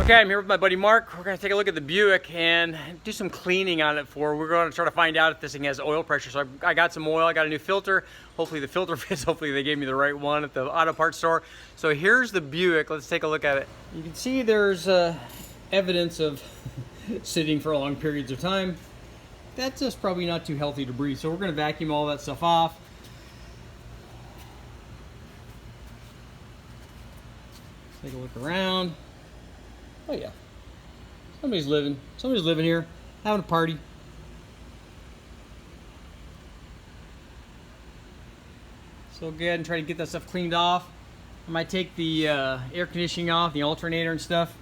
Okay, I'm here with my buddy Mark. We're going to take a look at the Buick and do some cleaning on it we're going to try to find out if this thing has oil pressure. So I got some oil, I got a new filter. Hopefully the filter fits. Hopefully they gave me the right one at the auto parts store. So here's the Buick. Let's take a look at it. You can see there's evidence of sitting for long periods of time. That's just probably not too healthy to breathe. So we're going to vacuum all that stuff off. Take a look around. Oh yeah, somebody's living here, having a party. So go ahead and try to get that stuff cleaned off. I might take the air conditioning off, the alternator and stuff.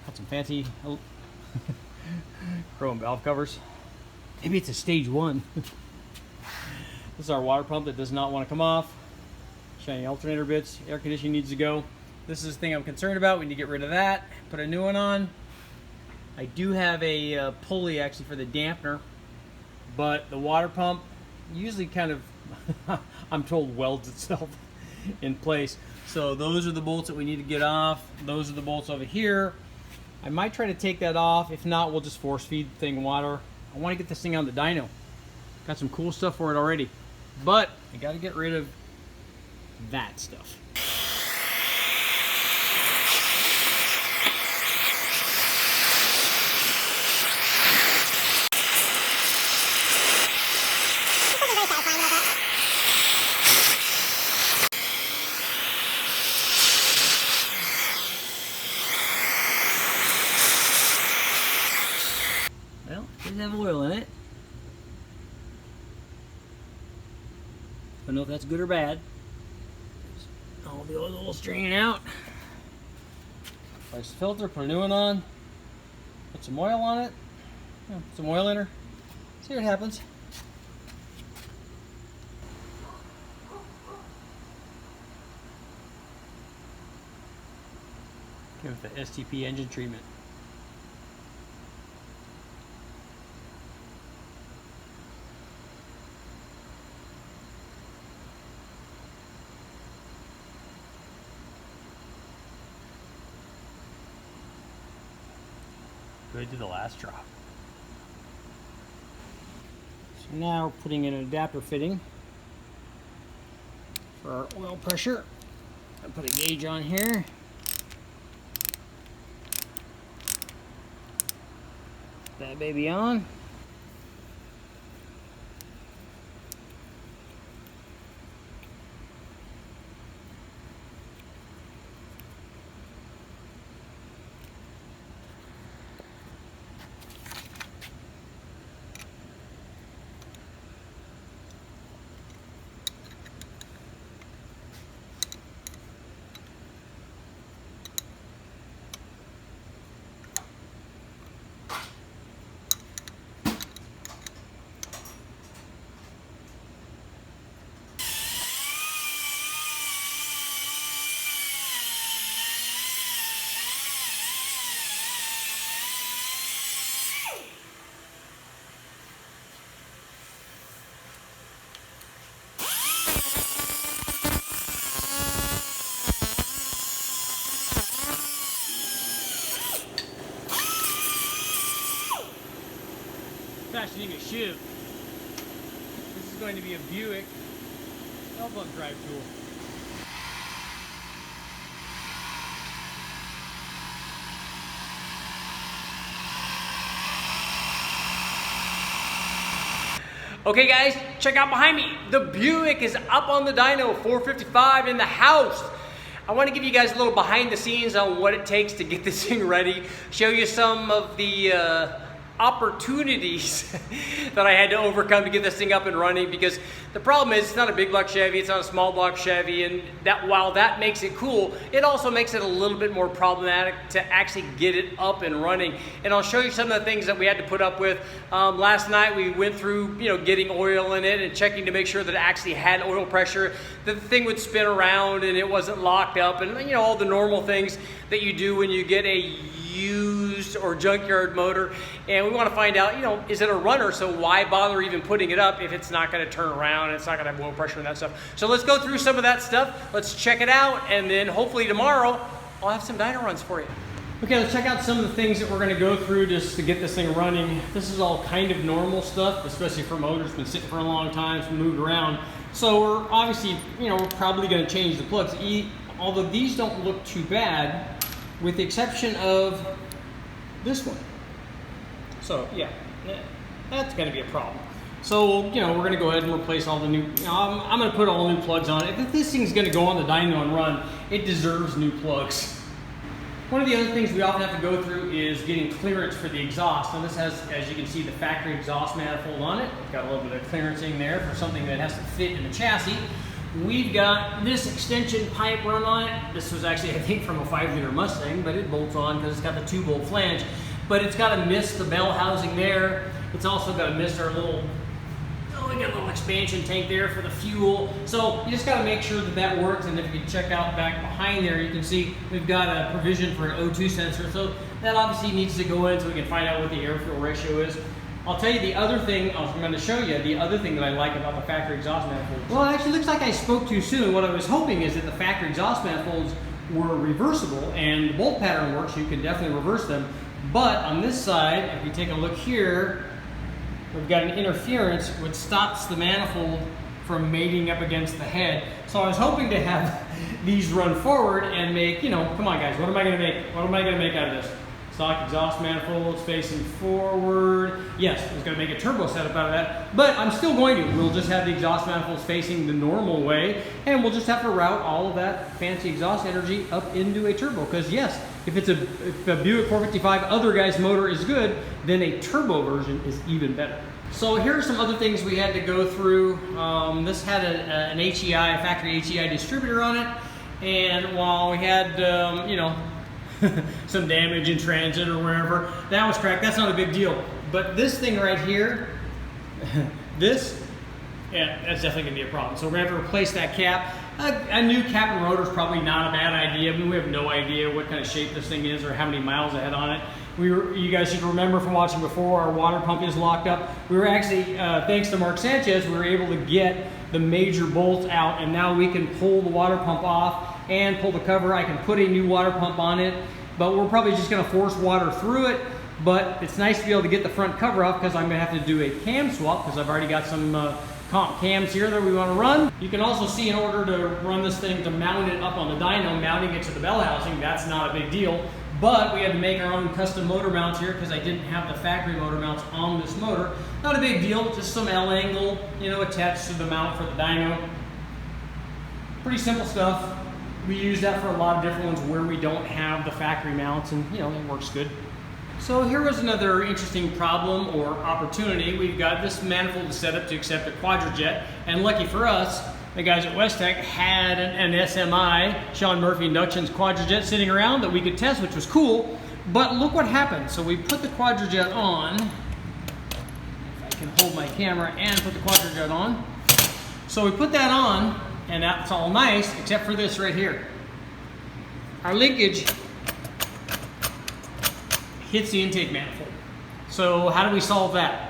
Got some fancy chrome valve covers. Maybe it's a stage 1. This is our water pump that does not want to come off. Shiny alternator bits, air conditioning needs to go. This is the thing I'm concerned about. We need to get rid of that, put a new one on. I do have a pulley actually for the dampener, but the water pump usually kind of, I'm told, welds itself in place. So those are the bolts that we need to get off. Those are the bolts over here. I might try to take that off. If not, we'll just force feed the thing water. I want to get this thing on the dyno. Got some cool stuff for it already, but I got to get rid of that stuff. Well, it does have oil in it. I don't know if that's good or bad. All the oil will strain out. Replace the filter, put a new one on. Put some oil on it. Yeah, put some oil in her. See what happens. Give it the STP engine treatment. Good to the last drop. So now we're putting in an adapter fitting for our oil pressure. I'll put a gauge on here. Put that baby on. Fashioning a shiv. This is going to be a Buick elbow drive tool. Okay guys, check out behind me. The Buick is up on the dyno, 455 in the house. I want to give you guys a little behind the scenes on what it takes to get this thing ready, show you some of the opportunities that I had to overcome to get this thing up and running, because the problem is it's not a big block Chevy, it's not a small block Chevy, and that while that makes it cool, it also makes it a little bit more problematic to actually get it up and running. And I'll show you some of the things that we had to put up with. Last night we went through, getting oil in it and checking to make sure that it actually had oil pressure, that the thing would spin around and it wasn't locked up, and all the normal things that you do when you get a used or junkyard motor. And we want to find out, is it a runner? So why bother even putting it up if it's not going to turn around, it's not going to have oil pressure and that stuff. So let's go through some of that stuff. Let's check it out, and then hopefully tomorrow I'll have some dyno runs for you. Okay, let's check out some of the things that we're going to go through just to get this thing running. This is all kind of normal stuff, especially for motors been sitting for a long time, it's moved around. So we're obviously, we're probably going to change the plugs. Although these don't look too bad, with the exception of this one. So yeah, that's going to be a problem. So, we're going to go ahead and replace all the new, I'm going to put all new plugs on it. If this thing's going to go on the dyno and run, it deserves new plugs. One of the other things we often have to go through is getting clearance for the exhaust. Now this has, as you can see, the factory exhaust manifold on it. It's got a little bit of clearance in there for something that has to fit in the chassis. We've got this extension pipe run on it. This was actually, I think, from a 5-liter Mustang, but it bolts on because it's got the 2-bolt flange. But it's got to miss the bell housing there. It's also got to miss our little, we got a little expansion tank there for the fuel. So you just got to make sure that that works. And if you check out back behind there, you can see we've got a provision for an O2 sensor. So that obviously needs to go in so we can find out what the air-fuel ratio is. I'll tell you the other thing, I'm going to show you the other thing that I like about the factory exhaust manifolds. Well, it actually looks like I spoke too soon. What I was hoping is that the factory exhaust manifolds were reversible and the bolt pattern works. You can definitely reverse them. But on this side, if you take a look here, we've got an interference which stops the manifold from mating up against the head. So I was hoping to have these run forward and make, come on guys, what am I going to make? What am I going to make out of this? Stock exhaust manifolds facing forward. Yes, I was going to make a turbo setup out of that, but I'm still going to. We'll just have the exhaust manifolds facing the normal way, and we'll just have to route all of that fancy exhaust energy up into a turbo. Because yes, if a Buick 455 other guy's motor is good, then a turbo version is even better. So here are some other things we had to go through. This had an HEI, a factory HEI distributor on it, and while we had, some damage in transit or wherever, that was cracked. That's not a big deal. But this thing right here, that's definitely gonna be a problem. So we're gonna have to replace that cap. A new cap and rotor is probably not a bad idea. I mean, we have no idea what kind of shape this thing is or how many miles it had on it. You guys should remember from watching before, our water pump is locked up. We were actually, thanks to Mark Sanchez, we were able to get the major bolts out, and now we can pull the water pump off and pull the cover. I can put a new water pump on it, but we're probably just gonna force water through it. But it's nice to be able to get the front cover off because I'm gonna have to do a cam swap because I've already got some comp cams here that we wanna run. You can also see in order to run this thing, to mount it up on the dyno, mounting it to the bell housing, that's not a big deal. But we had to make our own custom motor mounts here because I didn't have the factory motor mounts on this motor. Not a big deal, just some L angle, attached to the mount for the dyno. Pretty simple stuff. We use that for a lot of different ones where we don't have the factory mounts, and it works good. So here was another interesting problem or opportunity. We've got this manifold set up to accept a quadrajet, and lucky for us, the guys at Westech had an SMI, Sean Murphy Inductions quadrajet sitting around that we could test, which was cool. But look what happened. So we put the quadrajet on. If I can hold my camera and put the quadrajet on. So we put that on, and that's all nice, except for this right here. Our linkage hits the intake manifold. So how do we solve that?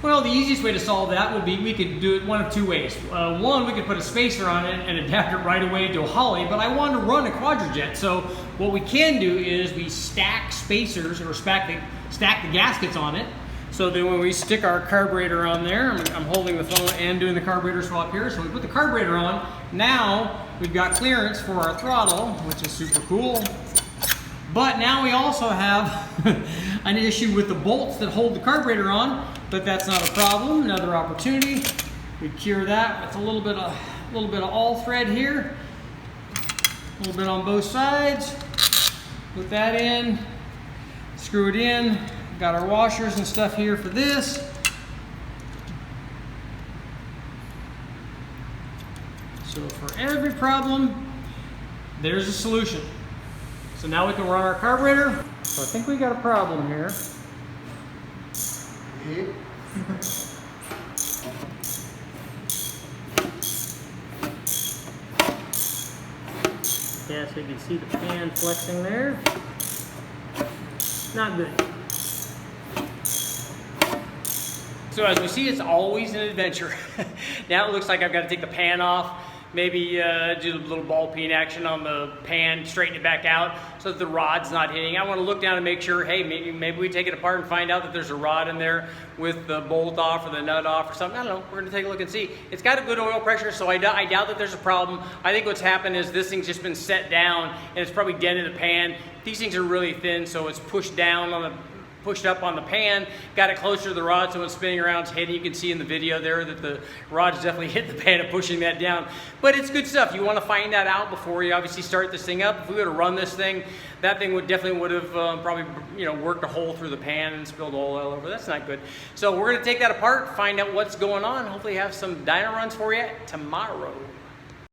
Well, the easiest way to solve that would be we could do it one of two ways. One, we could put a spacer on it and adapt it right away to a Holly, but I want to run a quadrajet. So what we can do is we stack spacers or stack the gaskets on it. So then when we stick our carburetor on there, I'm holding the phone and doing the carburetor swap here. So we put the carburetor on. Now we've got clearance for our throttle, which is super cool. But now we also have an issue with the bolts that hold the carburetor on, but that's not a problem. Another opportunity. We cure that with a little bit of all thread here. A little bit on both sides. Put that in, screw it in. Got our washers and stuff here for this. So for every problem, there's a solution. So now we can run our carburetor. So I think we got a problem here. Yeah, so you can see the pan flexing there. Not good. So as we see, it's always an adventure. Now it looks like I've got to take the pan off, maybe do a little ball peen action on the pan, straighten it back out so that the rod's not hitting. I want to look down and make sure, hey, maybe we take it apart and find out that there's a rod in there with the bolt off or the nut off or something. I don't know. We're going to take a look and see. It's got a good oil pressure, so I doubt that there's a problem. I think what's happened is this thing's just been set down and it's probably dented the pan. These things are really thin, so it's pushed up on the pan, got it closer to the rod, so when it's spinning around, it's hitting. You can see in the video there that the rod's definitely hit the pan and pushing that down. But it's good stuff. You want to find that out before you obviously start this thing up. If we were to run this thing, that thing would have probably worked a hole through the pan and spilled oil all over. That's not good. So we're going to take that apart, find out what's going on. Hopefully have some dyno runs for you tomorrow.